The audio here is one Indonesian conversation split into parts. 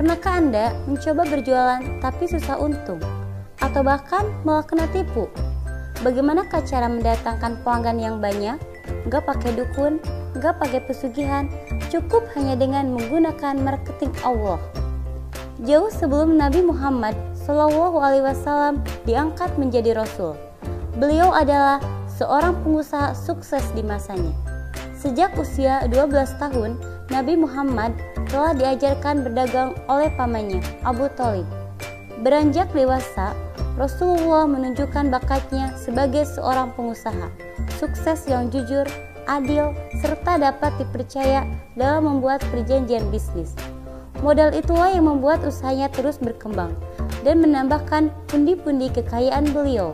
Pernahkah Anda mencoba berjualan tapi susah untung? Atau bahkan malah kena tipu? Bagaimanakah cara mendatangkan pelanggan yang banyak? Gak pakai dukun, gak pakai pesugihan, cukup hanya dengan menggunakan marketing Allah. Jauh sebelum Nabi Muhammad SAW diangkat menjadi Rasul, beliau adalah seorang pengusaha sukses di masanya. Sejak usia 12 tahun, Nabi Muhammad telah diajarkan berdagang oleh pamannya, Abu Thalib. Beranjak dewasa, Rasulullah menunjukkan bakatnya sebagai seorang pengusaha sukses yang jujur, adil, serta dapat dipercaya dalam membuat perjanjian bisnis. Modal itulah yang membuat usahanya terus berkembang dan menambahkan pundi-pundi kekayaan beliau.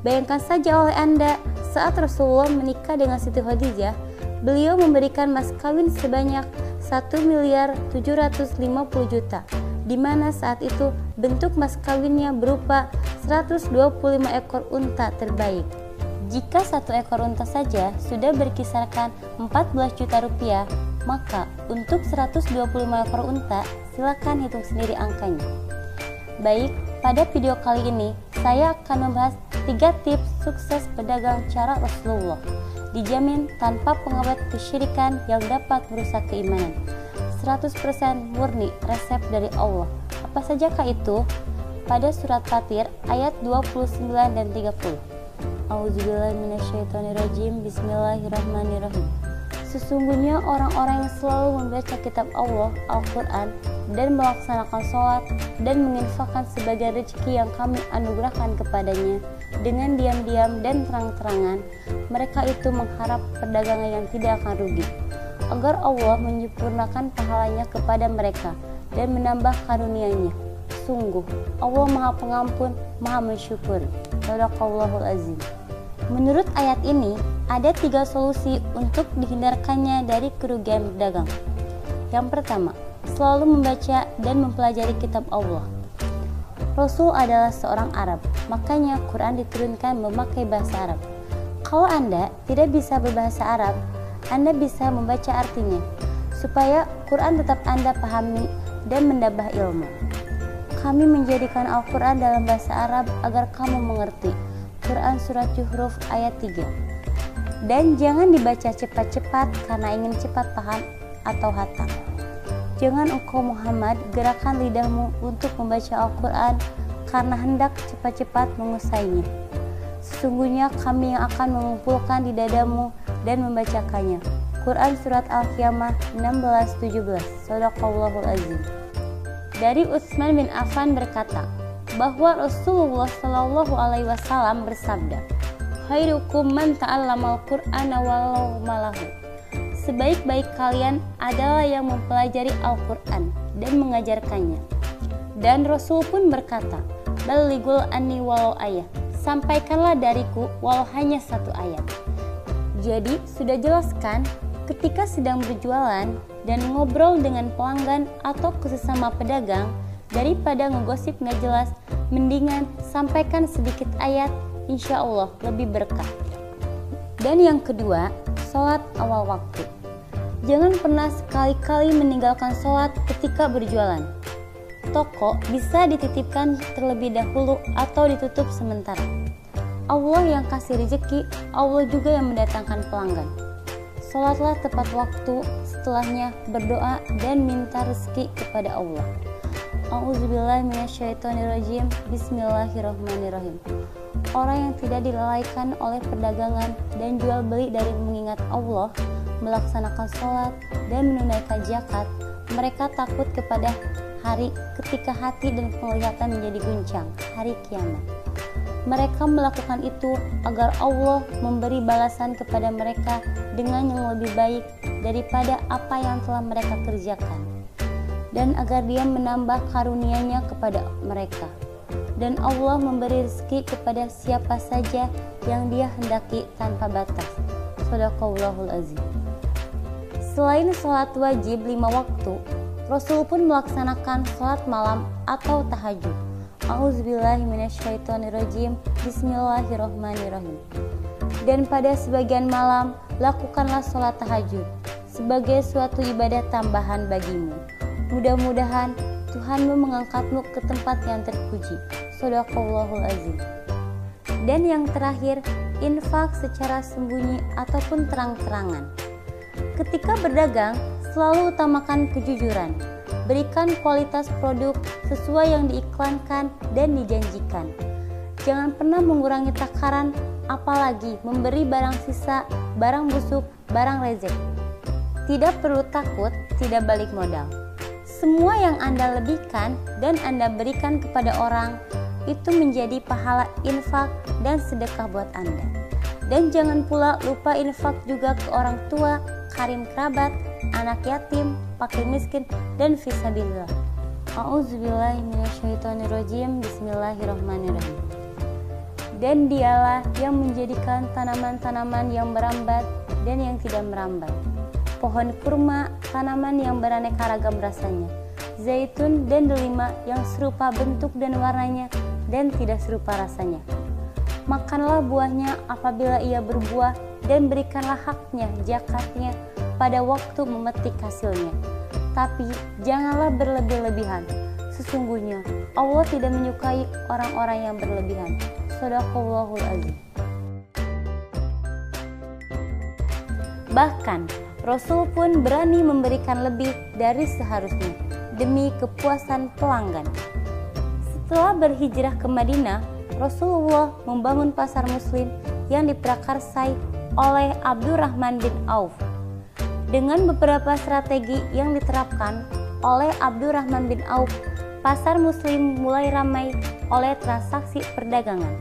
Bayangkan saja oleh Anda, saat Rasulullah menikah dengan Siti Khadijah, beliau memberikan mas kawin sebanyak 1.750.000.000, di mana saat itu bentuk mas kawinnya berupa 125 ekor unta terbaik. Jika satu ekor unta saja sudah berkisarkan 14 juta rupiah, maka untuk 125 ekor unta silakan hitung sendiri angkanya. Baik, pada video kali ini saya akan membahas 3 tips sukses pedagang cara Rasulullah, dijamin tanpa pengawet kesyirikan yang dapat merusak keimanan. 100% murni resep dari Allah. Apa sajakah itu? Pada surat Fatir ayat 29 dan 30. A'udzubillahi minasyaitonirrajim. Bismillahirrahmanirrahim. Sesungguhnya orang-orang yang selalu membaca kitab Allah, Al-Quran, dan melaksanakan sholat dan menginfakkan sebagian rezeki yang kami anugerahkan kepadanya dengan diam-diam dan terang-terangan, mereka itu mengharap perdagangan yang tidak akan rugi, agar Allah menyempurnakan pahalanya kepada mereka dan menambah karunia-Nya. Sungguh, Allah Maha Pengampun, Maha Mensyukur. Shadaqallahul Azim. Menurut ayat ini, ada 3 solusi untuk dihindarkannya dari kerugian berdagang. Yang pertama, selalu membaca dan mempelajari kitab Allah. Rasul adalah seorang Arab, makanya Quran diturunkan memakai bahasa Arab. Kalau Anda tidak bisa berbahasa Arab, Anda bisa membaca artinya, supaya Quran tetap Anda pahami dan menambah ilmu. Kami menjadikan Al-Quran dalam bahasa Arab agar kamu mengerti. Quran Surat Zuhruf ayat 3. Dan jangan dibaca cepat-cepat karena ingin cepat paham atau hatam. Jangan engkau Muhammad gerakan lidahmu untuk membaca Al-Quran karena hendak cepat-cepat mengusainya. Sesungguhnya kami yang akan mengumpulkan di dadamu dan membacakannya. Quran Surat Al-Qiyamah 16-17. Shadaqallahul Azim. Dari Utsman bin Affan berkata bahwa Rasulullah SAW bersabda, "Khairukum man ta'allamal Qur'ana walau malahu." Sebaik-baik kalian adalah yang mempelajari Al-Quran dan mengajarkannya. Dan Rasul pun berkata, "Ballighul anni walau ayah." Sampaikanlah dariku walau hanya 1 ayat. Jadi sudah jelas kan, ketika sedang berjualan dan ngobrol dengan pelanggan atau sesama pedagang, daripada ngegosip nggak jelas, mendingan sampaikan sedikit ayat, insya Allah lebih berkah. Dan yang kedua, sholat awal waktu. Jangan pernah sekali-kali meninggalkan sholat ketika berjualan. Toko bisa dititipkan terlebih dahulu atau ditutup sementara. Allah yang kasih rezeki, Allah juga yang mendatangkan pelanggan. Sholatlah tepat waktu, setelahnya berdoa dan minta rezeki kepada Allah. A'udzubillahi minasyaitonirrajim. Bismillahirrahmanirrahim. Orang yang tidak dilalaikan oleh perdagangan dan jual beli dari mengingat Allah, melaksanakan sholat dan menunaikan zakat, mereka takut kepada hari ketika hati dan penglihatan menjadi guncang, hari kiamat. Mereka melakukan itu agar Allah memberi balasan kepada mereka dengan yang lebih baik daripada apa yang telah mereka kerjakan, dan agar Dia menambah karunia-Nya kepada mereka. Dan Allah memberi rezeki kepada siapa saja yang Dia hendaki tanpa batas. Shadaqallahul Azim. Selain sholat wajib 5 waktu, Rasul pun melaksanakan sholat malam atau tahajud. A'udzubillahi minasyaitonirrajim. Bismillahirrahmanirrahim. Dan pada sebagian malam, lakukanlah sholat tahajud sebagai suatu ibadah tambahan bagimu. Mudah-mudahan Tuhanmu mengangkatmu ke tempat yang terpuji. Shadaqallahul azim. Dan yang terakhir, infak secara sembunyi ataupun terang-terangan. Ketika berdagang, selalu utamakan kejujuran. Berikan kualitas produk sesuai yang diiklankan dan dijanjikan. Jangan pernah mengurangi takaran, apalagi memberi barang sisa, barang busuk, barang rezek. Tidak perlu takut tidak balik modal. Semua yang Anda lebihkan dan Anda berikan kepada orang, itu menjadi pahala infak dan sedekah buat Anda. Dan jangan pula lupa infak juga ke orang tua, karim kerabat, anak yatim, fakir miskin, dan fisabilillah. A'udzubillahi minasyaitonirrajim. Bismillahirrahmanirrahim. Dan dialah yang menjadikan tanaman-tanaman yang merambat dan yang tidak merambat, pohon kurma, tanaman yang beraneka ragam rasanya, zaitun dan delima yang serupa bentuk dan warnanya dan tidak serupa rasanya. Makanlah buahnya apabila ia berbuah dan berikanlah haknya, zakatnya pada waktu memetik hasilnya. Tapi janganlah berlebih-lebihan. Sesungguhnya Allah tidak menyukai orang-orang yang berlebihan. Shadaqallahul azim. Bahkan Rasul pun berani memberikan lebih dari seharusnya demi kepuasan pelanggan. Setelah berhijrah ke Madinah, Rasulullah membangun pasar muslim yang diprakarsai oleh Abdurrahman bin Auf. Dengan beberapa strategi yang diterapkan oleh Abdurrahman bin Auf, pasar muslim mulai ramai oleh transaksi perdagangan.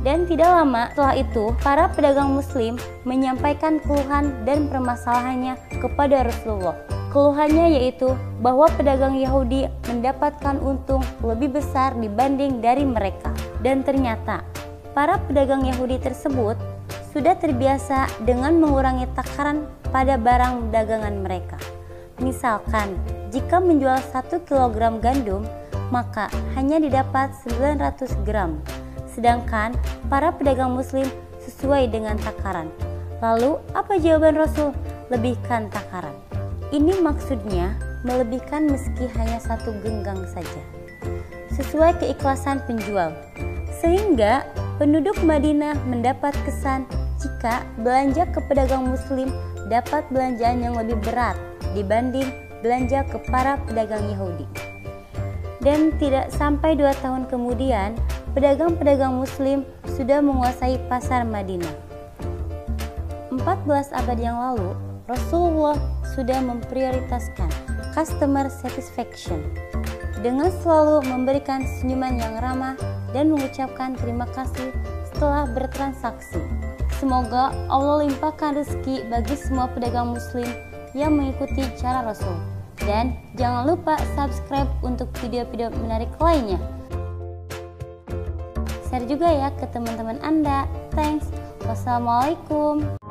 Dan tidak lama setelah itu, para pedagang muslim menyampaikan keluhan dan permasalahannya kepada Rasulullah. Keluhannya yaitu bahwa pedagang Yahudi mendapatkan untung lebih besar dibanding dari mereka. Dan ternyata para pedagang Yahudi tersebut sudah terbiasa dengan mengurangi takaran pada barang dagangan mereka. Misalkan, jika menjual 1 kg gandum, maka hanya didapat 900 gram. Sedangkan para pedagang muslim sesuai dengan takaran. Lalu apa jawaban Rasul? Lebihkan takaran. Ini maksudnya melebihkan meski hanya 1 genggang saja, sesuai keikhlasan penjual. Sehingga penduduk Madinah mendapat kesan jika belanja ke pedagang muslim dapat belanjaan yang lebih berat dibanding belanja ke para pedagang Yahudi. Dan tidak sampai 2 tahun kemudian, pedagang-pedagang muslim sudah menguasai pasar Madinah. 14 abad yang lalu, Rasulullah sudah memprioritaskan customer satisfaction dengan selalu memberikan senyuman yang ramah dan mengucapkan terima kasih setelah bertransaksi. Semoga Allah limpahkan rezeki bagi semua pedagang muslim yang mengikuti cara Rasul. Dan jangan lupa subscribe untuk video-video menarik lainnya. Share juga ya ke teman-teman Anda. Thanks. Wassalamualaikum.